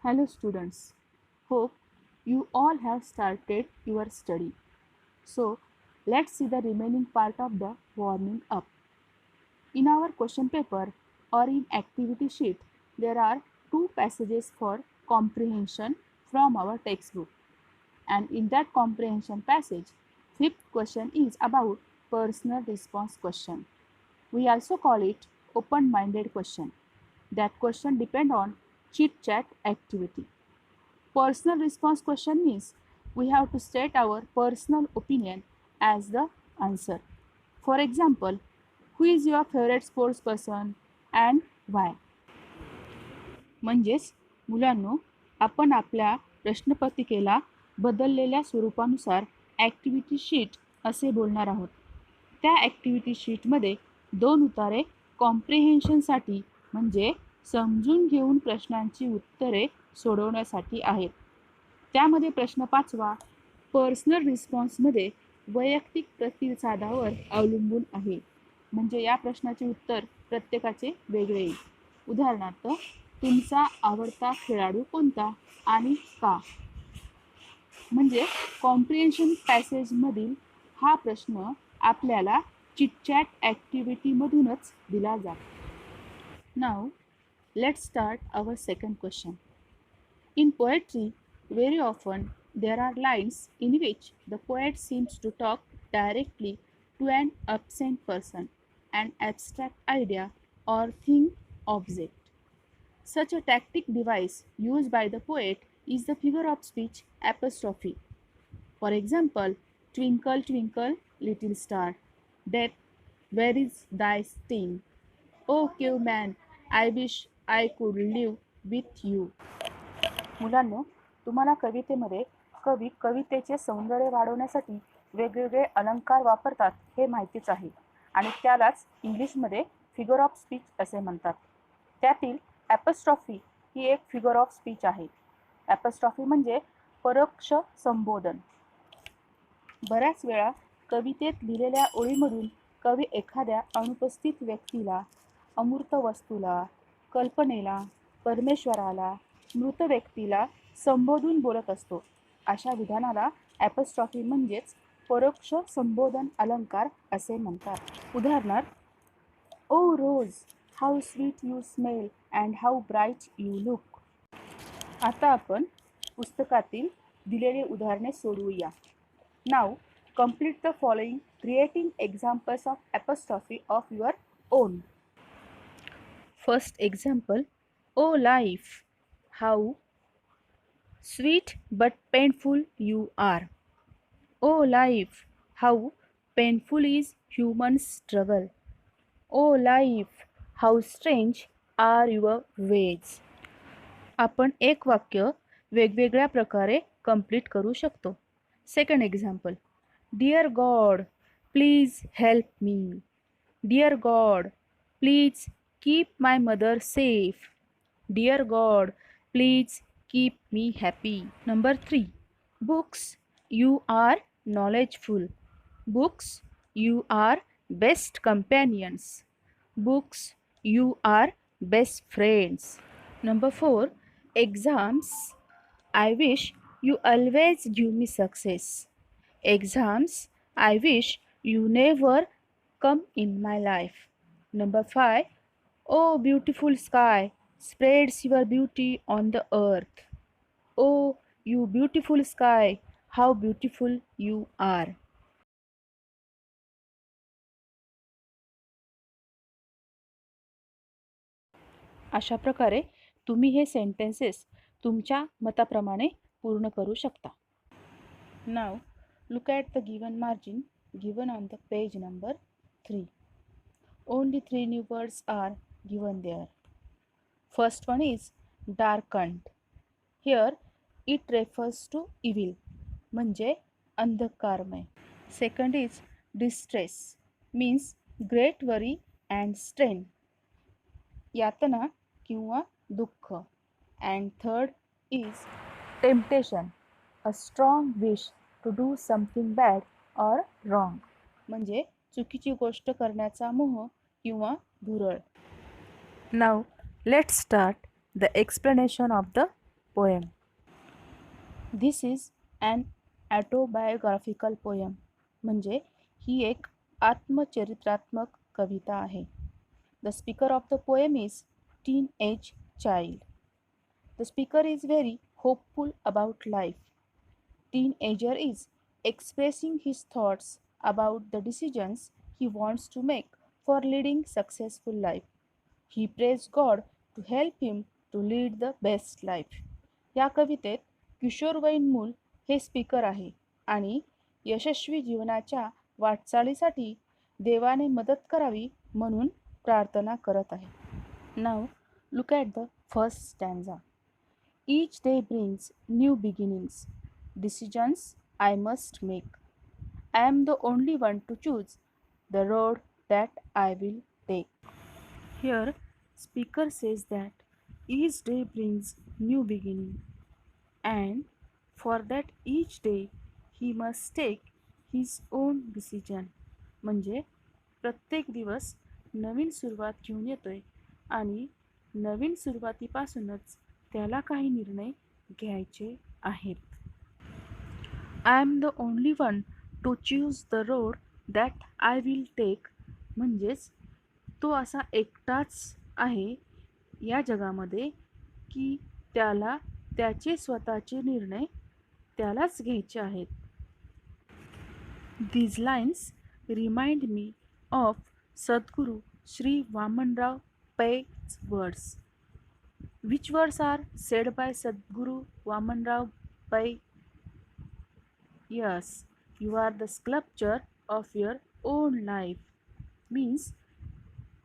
Hello students, hope you all have started your study. So let's see the remaining part of the warming up. In our question paper or in activity sheet, there are two passages for comprehension from our textbook. And in that comprehension passage, fifth question is about personal response question. We also call it open-minded question. That question depend on chit-chat activity. Personal response question means we have to state our personal opinion as the answer. For example, who is your favorite sports person and why? म्हणजेच मुलांनो, आपण आपल्या प्रश्नपत्रिकेला बदललेल्या स्वरूपानुसार activity sheet असे बोलणार आहोत. त्या ॲक्टिव्हिटी शीटमध्ये दोन उतारे कॉम्प्रिहेन्शनसाठी म्हणजे समजून घेऊन प्रश्नांची उत्तरे सोडवण्यासाठी आहेत. त्यामध्ये प्रश्न 5वा पर्सनल रिस्पॉन्समध्ये वैयक्तिक प्रतिसादावर अवलंबून आहे. म्हणजे या प्रश्नाचे उत्तर प्रत्येकाचे वेगळे येईल. उदाहरणार्थ, तुमचा आवडता खेळाडू कोणता आणि का? म्हणजे कॉम्प्रिहेन्शन पॅसेजमधील हा प्रश्न आपल्याला चिटचॅट ॲक्टिव्हिटीमधूनच दिला जातो. Now let's start our second question. In poetry, very often there are lines in which the poet seems to talk directly to an absent person, an abstract idea or thing object. Such a tactic device used by the poet is the figure of speech apostrophe. For example, twinkle, twinkle, little star, death, where is thy sting? Oh, caveman, I wish I could live with you. मुलांनो, तुम्हाला कवितेमध्ये कवी कवितेचे सौंदर्य वाढवण्यासाठी वेगवेगळे अलंकार वापरतात हे माहितीच आहे आणि त्यालाच इंग्लिशमध्ये फिगर ऑफ स्पीच असे म्हणतात. त्यातील ॲपस्ट्रॉफी ही एक फिगर ऑफ स्पीच आहे. ॲपस्ट्रॉफी म्हणजे परोक्ष संबोधन. बऱ्याच वेळा कवितेत लिहिलेल्या ओळीमधून कवी एखाद्या अनुपस्थित व्यक्तीला, अमूर्त वस्तूला, कल्पनेला, परमेश्वराला, मृत व्यक्तीला संबोधून बोलत असतो. अशा विधानाला ॲपस्ट्रॉफी म्हणजेच परोक्ष संबोधन अलंकार असे म्हणतात. उदाहरणार्थ, O rose, how sweet you smell and how bright you look. आता आपण पुस्तकातील दिलेली उदाहरणे सोडवूया. नाव complete the following creating examples of apostrophe of your own. First example, oh life, how sweet but painful you are. Oh life, how painful is human struggle. Oh life, how strange are your ways. आपण एक वाक्य वेगवेगळ्या प्रकारे complete करू शकतो. Second example, dear God please help me. Dear God please keep my mother safe. Dear God please keep me happy. Number 3, books you are knowledgeful. Books you are best companions. Books you are best friends. Number 4, exams. I wish you always give me success. Exams, I wish you never come in my life. Number 5, oh beautiful sky spreads your beauty on the earth. Oh, you beautiful sky, how beautiful you are. अशा प्रकारे तुम्ही हे sentences तुमच्या मताप्रमाणे पूर्ण करू शकता. नाव look at the given margin given on the page number 3. Only 3 new words are given there. First one is darkened. Here it refers to evil, म्हणजे अंधकारमय. Second is distress, means great worry and strain, यातना किंवा दुःख. And third is temptation, a strong wish to do something bad or wrong, म्हणजे चुकीची गोष्ट करण्याचा मोह किंवा भुरळ. Now let's start the explanation of the poem. This is an autobiographical poem. म्हणजे ही एक आत्मचरित्रात्मक कविता आहे. The speaker of the poem is teenage child. The speaker is very hopeful about life. Teenager is expressing his thoughts about the decisions he wants to make for leading successful life. He prays God to help him to lead the best life. या कवितेत किशोरवयीन मूल हे speaker आहे आणि यशस्वी जीवनाच्या वाटचालीसाठी देवाने मदत करावी म्हणून प्रार्थना करत आहे. Now look at the first stanza. Each day brings new beginnings, decisions I must make. I am the only one to choose the road that I will take. Here, speaker says that each day brings new beginning, and for that each day he must take his own decision. म्हणजे प्रत्येक दिवस नवीन सुरुवात घेऊन येतोय आणि नवीन सुरुवातीपासूनच त्याला काही निर्णय घ्यायचे आहेत. I am the only one to choose the road that I will take. म्हणजेच तो असा एकटाच आहे या जगामध्ये की त्याला त्याचे स्वतःचे निर्णय त्यालाच घ्यायचे आहेत. These lines remind me of Sadguru Sri Vamanrao Pai's words. Which words are said by Sadguru Vamanrao Pai? Yes, you are the sculptor of your own life. Means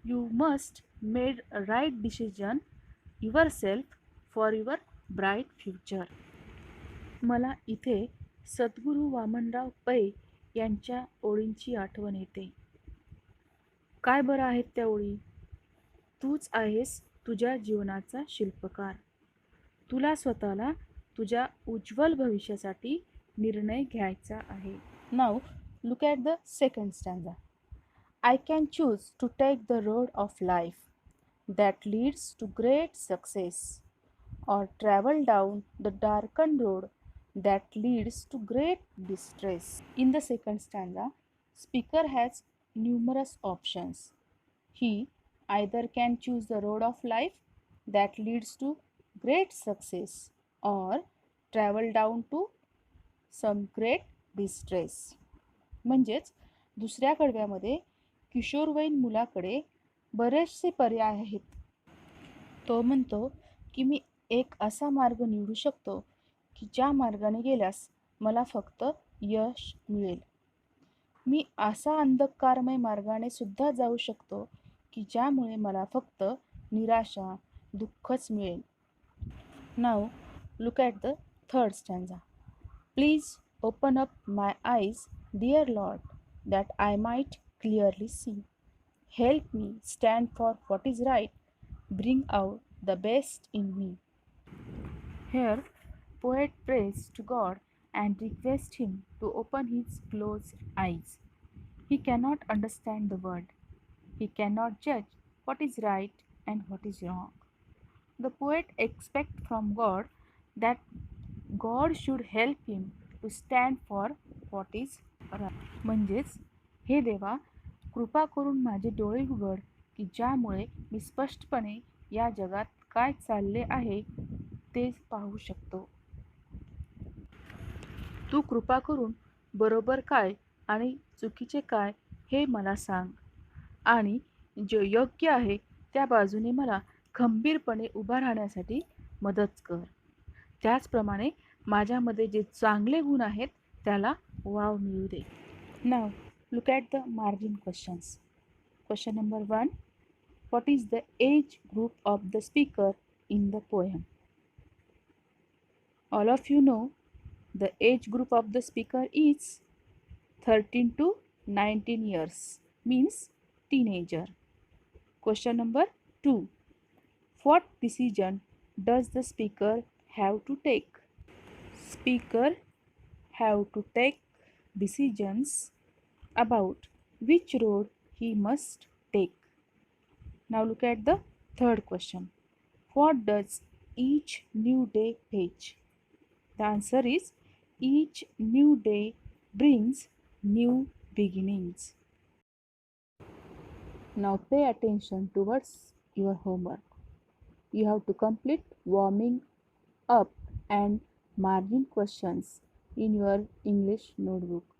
you must make a right decision yourself for your bright future. मला इथे सद्गुरू वामनराव पै यांच्या ओळींची आठवण येते. काय बरं आहेत त्या ओळी? तूच आहेस तुझ्या जीवनाचा शिल्पकार. तुला स्वतःला तुझ्या उज्ज्वल भविष्यासाठी निर्णय घ्यायचा आहे. Now look at the second stanza. I can choose to take the road of life that leads to great success or travel down the darkened road that leads to great distress. In the second stanza, speaker has numerous options. He either can choose the road of life that leads to great success or travel down to some great distress. म्हणजेच दुसऱ्या कडव्यामध्ये किशोरवयीन मुलाकडे बरेचसे पर्याय आहेत. तो म्हणतो की मी एक असा मार्ग निवडू शकतो की ज्या मार्गाने गेल्यास मला फक्त यश मिळेल. मी असा अंधकारमय मार्गाने सुद्धा जाऊ शकतो की ज्यामुळे मला फक्त निराशा, दुःखच मिळेल. Now look at the third stanza. Please open up my eyes dear Lord that I might clearly see. Help me stand for what is right. Bring out the best in me. Here, poet prays to God and requests him to open his closed eyes. He cannot understand the world. He cannot judge what is right and what is wrong. The poet expects from God that God should help him to stand for what is right. म्हणजेच हे देवा, कृपा करून माझे डोळे उघड की ज्यामुळे मी स्पष्टपणे या जगात काय चालले आहे ते पाहू शकतो. तू कृपा करून बरोबर काय आणि चुकीचे काय हे मला सांग आणि जे योग्य आहे त्या बाजूने मला खंबीरपणे उभा राहण्यासाठी मदत कर. त्याचप्रमाणे माझ्यामध्ये जे चांगले गुण आहेत त्याला वाव मिळू दे. Now look at the margin questions. Question number 1. What is the age group of the speaker in the poem? All of you know the age group of the speaker is 13 to 19 years, means teenager. Question number 2. What decision does the speaker have to take? Speaker have to take decisions about which road he must take. Now look at the third question. What does each new day page? The answer is each new day brings new beginnings. Now pay attention towards your homework. You have to complete warming up and margin questions in your English notebook.